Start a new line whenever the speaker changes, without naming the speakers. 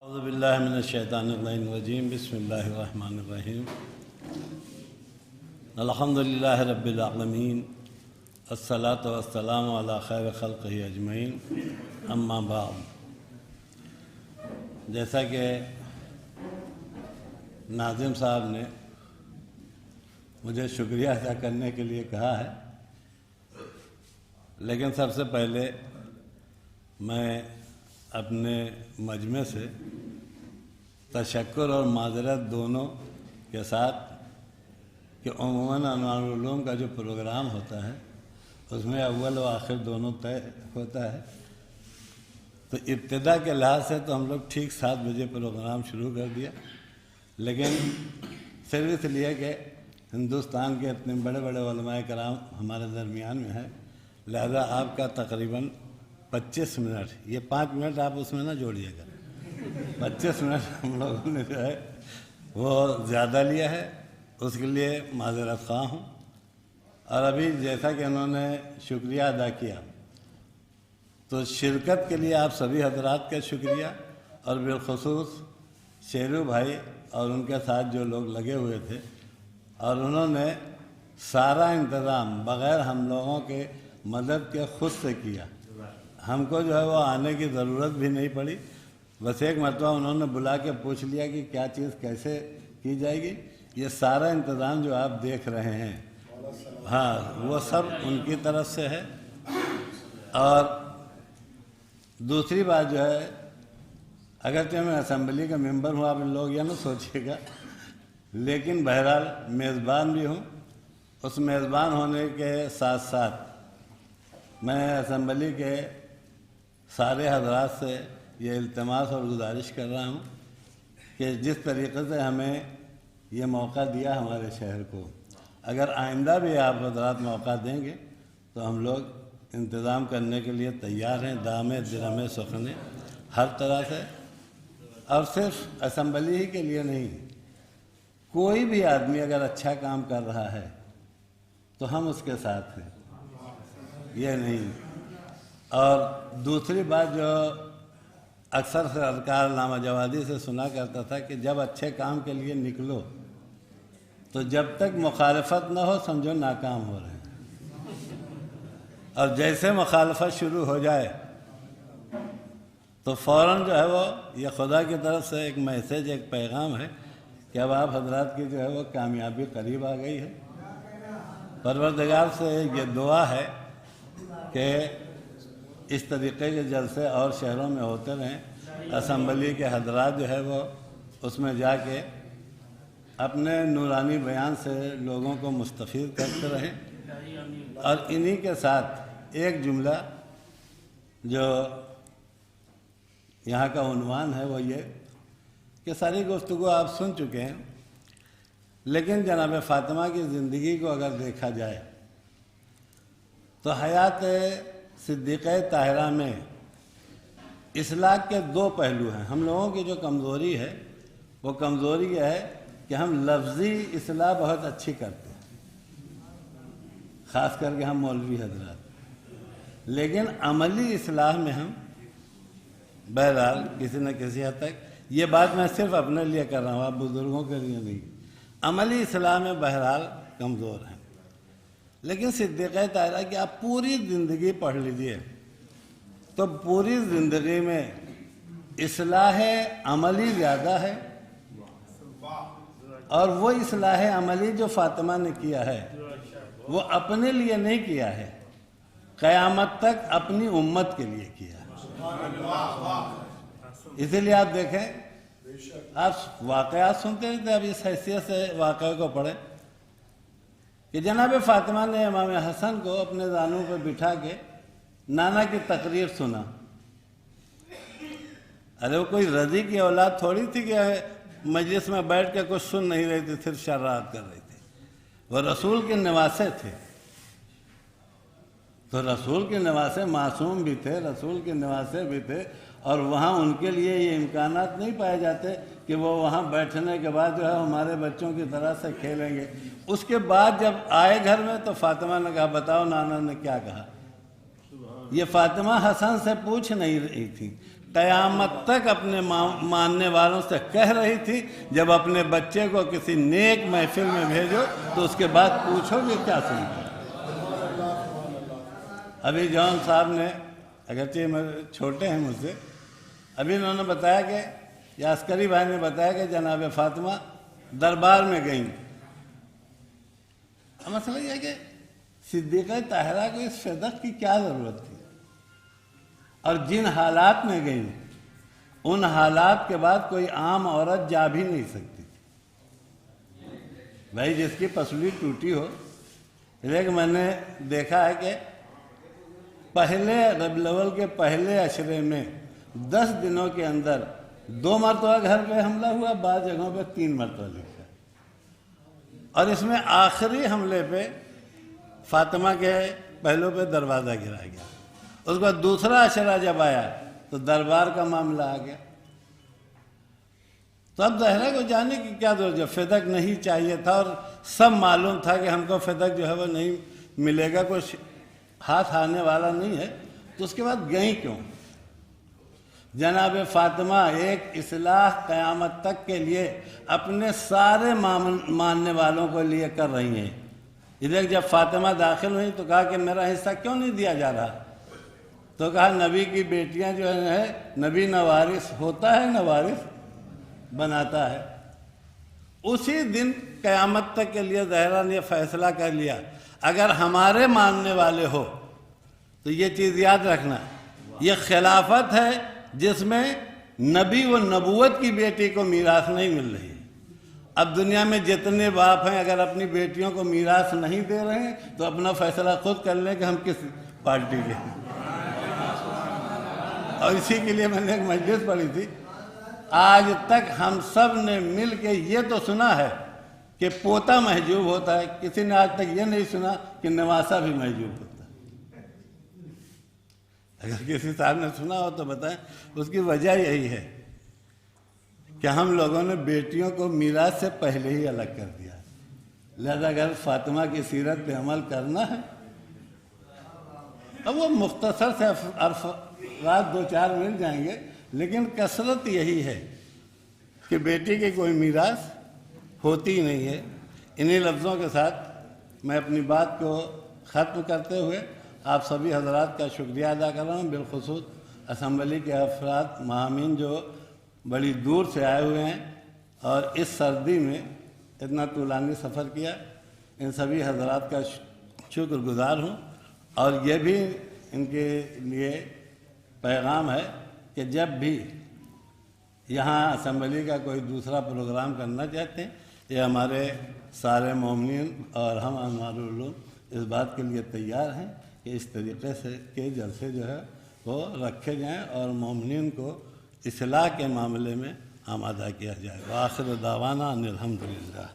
اعوذ باللہ من الشیطان الرجیم بسم اللہ الرحمن الرحیم الحمدللہ رب العالمین الصلاۃ والسلام علی خیر خلقہ اجمعین اما بعد۔ جیسا کہ ناظم صاحب نے مجھے شکریہ ادا کرنے کے لیے کہا ہے، لیکن سب سے پہلے میں اپنے مجمع سے تشکر اور معذرت دونوں کے ساتھ کہ عموماً انوار العلوم کا جو پروگرام ہوتا ہے اس میں اول و آخر دونوں طے ہوتا ہے، تو ابتدا کے لحاظ سے تو ہم لوگ ٹھیک 7 بجے پروگرام شروع کر دیا، لیکن صرف اس لیے کہ ہندوستان کے اتنے بڑے بڑے علماء کرام ہمارے درمیان میں ہیں، لہذا آپ کا تقریباً 25 منٹ، یہ 5 منٹ آپ اس میں نہ جوڑیے گا، 25 منٹ ہم لوگوں نے جو ہے وہ زیادہ لیا ہے، اس کے لیے معذرت خواہ ہوں۔ اور ابھی جیسا کہ انہوں نے شکریہ ادا کیا، تو شرکت کے لیے آپ سبھی حضرات کا شکریہ، اور بالخصوص شیرو بھائی اور ان کے ساتھ جو لوگ لگے ہوئے تھے، اور انہوں نے سارا انتظام بغیر ہم لوگوں کے مدد کے خود سے کیا، ہم کو جو ہے وہ آنے کی ضرورت بھی نہیں پڑی، بس ایک مرتبہ انہوں نے بلا کے پوچھ لیا کہ کیا چیز کیسے کی جائے گی، یہ سارا انتظام جو آپ دیکھ رہے ہیں ہاں وہ سب ان کی طرف سے ہے۔ اور دوسری بات جو ہے، اگرچہ میں اسمبلی کا ممبر ہوں، آپ لوگ یہ نہ سوچیے گا، لیکن بہرحال میزبان بھی ہوں، اس میزبان ہونے کے ساتھ ساتھ میں اسمبلی کے سارے حضرات سے یہ التماس اور گزارش کر رہا ہوں کہ جس طریقے سے ہمیں یہ موقع دیا ہمارے شہر کو، اگر آئندہ بھی آپ حضرات موقع دیں گے تو ہم لوگ انتظام کرنے کے لیے تیار ہیں، دامے درہمے سخنے ہر طرح سے، اور صرف اسمبلی ہی کے لیے نہیں، کوئی بھی آدمی اگر اچھا کام کر رہا ہے تو ہم اس کے ساتھ ہیں، یہ نہیں۔ اور دوسری بات جو اکثر سرکار علامہ جوادی سے سنا کرتا تھا کہ جب اچھے کام کے لیے نکلو تو جب تک مخالفت نہ ہو سمجھو ناکام ہو رہے ہیں، اور جیسے مخالفت شروع ہو جائے تو فوراً جو ہے وہ یہ خدا کی طرف سے ایک میسیج، ایک پیغام ہے کہ اب آپ حضرات کی جو ہے وہ کامیابی قریب آ گئی ہے۔ پروردگار سے یہ دعا ہے کہ اس طریقے کے جلسے اور شہروں میں ہوتے رہیں، اسمبلی کے حضرات جو ہے وہ اس میں جا کے اپنے نورانی بیان سے لوگوں کو مستفید کرتے رہیں۔ اور انہی کے ساتھ ایک جملہ جو یہاں کا عنوان ہے وہ یہ کہ ساری گفتگو آپ سن چکے ہیں، لیکن جناب فاطمہ کی زندگی کو اگر دیکھا جائے تو حیات صدیقہ طاہرہ میں اصلاح کے 2 پہلو ہیں۔ ہم لوگوں کی جو کمزوری ہے وہ کمزوری یہ ہے کہ ہم لفظی اصلاح بہت اچھی کرتے ہیں، خاص کر کے ہم مولوی حضرات، لیکن عملی اصلاح میں ہم بہرحال کسی نہ کسی حد تک، یہ بات میں صرف اپنے لیے کر رہا ہوں، آپ بزرگوں کے لیے نہیں، عملی اصلاح میں بہرحال کمزور ہیں۔ لیکن صدیقہ طاہرہ کی آپ پوری زندگی پڑھ لیجئے تو پوری زندگی میں اصلاح عملی زیادہ ہے، اور وہ اصلاح عملی جو فاطمہ نے کیا ہے وہ اپنے لیے نہیں کیا ہے، قیامت تک اپنی امت کے لیے کیا ہے۔ اسی لیے آپ دیکھیں، آپ واقعات سنتے رہتے، اب اس حیثیت سے واقعے کو پڑھیں کہ جناب فاطمہ نے امام حسن کو اپنے زانوں پہ بٹھا کے نانا کی تقریر سنا۔ ارے وہ کوئی رضی کی اولاد تھوڑی تھی کہ مجلس میں بیٹھ کے کچھ سن نہیں رہی تھی، صرف شرارت کر رہی تھی، وہ رسول کے نواسے تھے، تو رسول کے نواسے معصوم بھی تھے، رسول کے نواسے بھی تھے، اور وہاں ان کے لیے یہ امکانات نہیں پائے جاتے کہ وہ وہاں بیٹھنے کے بعد جو ہے ہمارے بچوں کی طرح سے کھیلیں گے۔ اس کے بعد جب آئے گھر میں تو فاطمہ نے کہا بتاؤ نانا نے کیا کہا، یہ فاطمہ حسن سے پوچھ نہیں رہی تھی، قیامت تک اپنے ماننے والوں سے کہہ رہی تھی جب اپنے بچے کو کسی نیک محفل میں بھیجو تو اس کے بعد پوچھو گے کیا سنتے ہیں۔ ابھی جون صاحب نے، اگرچہ چھوٹے ہیں مجھ سے، ابھی انہوں نے بتایا کہ، یا عسکری بھائی نے بتایا کہ جناب فاطمہ دربار میں گئیں۔ مسئلہ یہ ہے کہ صدیقہ طاہرہ کو اس فدق کی کیا ضرورت تھی، اور جن حالات میں گئیں ان حالات کے بعد کوئی عام عورت جا بھی نہیں سکتی تھی۔ بھائی جس کی پسلی ٹوٹی ہو، لیکن میں نے دیکھا ہے کہ پہلے ربیع الاول کے پہلے عشرے میں 10 دنوں کے اندر 2 مرتبہ گھر پہ حملہ ہوا، بعض جگہوں پہ 3 مرتبہ لکھا، اور اس میں آخری حملے پہ فاطمہ کے پہلو پہ دروازہ گرا گیا۔ اس کے بعد دوسرا عشرہ جب آیا تو دربار کا معاملہ آ گیا۔ تو اب زہرا کو جانے کی کیا ضرورت، جب فدق نہیں چاہیے تھا اور سب معلوم تھا کہ ہم کو فدق جو ہے وہ نہیں ملے گا، کچھ ہاتھ آنے والا نہیں ہے، تو اس کے بعد گئیں کیوں؟ جناب فاطمہ ایک اصلاح قیامت تک کے لیے اپنے سارے ماننے والوں کو لیے کر رہی ہیں۔ ادھر جب فاطمہ داخل ہوئی تو کہا کہ میرا حصہ کیوں نہیں دیا جا رہا؟ تو کہا نبی کی بیٹیاں جو ہے، نبی نہ وارث ہوتا ہے نہ وارث بناتا ہے۔ اسی دن قیامت تک کے لیے زہرا نے فیصلہ کر لیا، اگر ہمارے ماننے والے ہو تو یہ چیز یاد رکھنا، یہ خلافت ہے جس میں نبی و نبوت کی بیٹی کو میراث نہیں مل رہی ہے۔ اب دنیا میں جتنے باپ ہیں اگر اپنی بیٹیوں کو میراث نہیں دے رہے ہیں تو اپنا فیصلہ خود کر لیں کہ ہم کس پارٹی کے ہیں۔ اور اسی کے لیے میں نے ایک مجلس پڑھی تھی، آج تک ہم سب نے مل کے یہ تو سنا ہے کہ پوتا محجوب ہوتا ہے، کسی نے آج تک یہ نہیں سنا کہ نواسا بھی محجوب ہوتا ہے۔ اگر کسی صاحب نے سنا ہو تو بتائیں۔ اس کی وجہ یہی ہے کہ ہم لوگوں نے بیٹیوں کو میراث سے پہلے ہی الگ کر دیا، لہذا اگر فاطمہ کی سیرت پہ عمل کرنا ہے، اب وہ مختصر سے رات 2-4 مل جائیں گے، لیکن کثرت یہی ہے کہ بیٹی کی کوئی میراث ہوتی نہیں ہے۔ انہی لفظوں کے ساتھ میں اپنی بات کو ختم کرتے ہوئے آپ سبھی حضرات کا شکریہ ادا کر رہا ہوں، بالخصوص اسمبلی کے افراد مہامین جو بڑی دور سے آئے ہوئے ہیں اور اس سردی میں اتنا طولانی سفر کیا، ان سبھی حضرات کا شکر گزار ہوں۔ اور یہ بھی ان کے لیے پیغام ہے کہ جب بھی یہاں اسمبلی کا کوئی دوسرا پروگرام کرنا چاہتے ہیں، یہ ہمارے سارے مومنین اور ہم انوار العلوم اس بات کے لیے تیار ہیں کہ اس طریقے سے کے جلسے جو ہے وہ رکھے جائیں اور مومنین کو اصلاح کے معاملے میں آمادہ کیا جائے۔ وآخر دعوانا ان الحمدللہ۔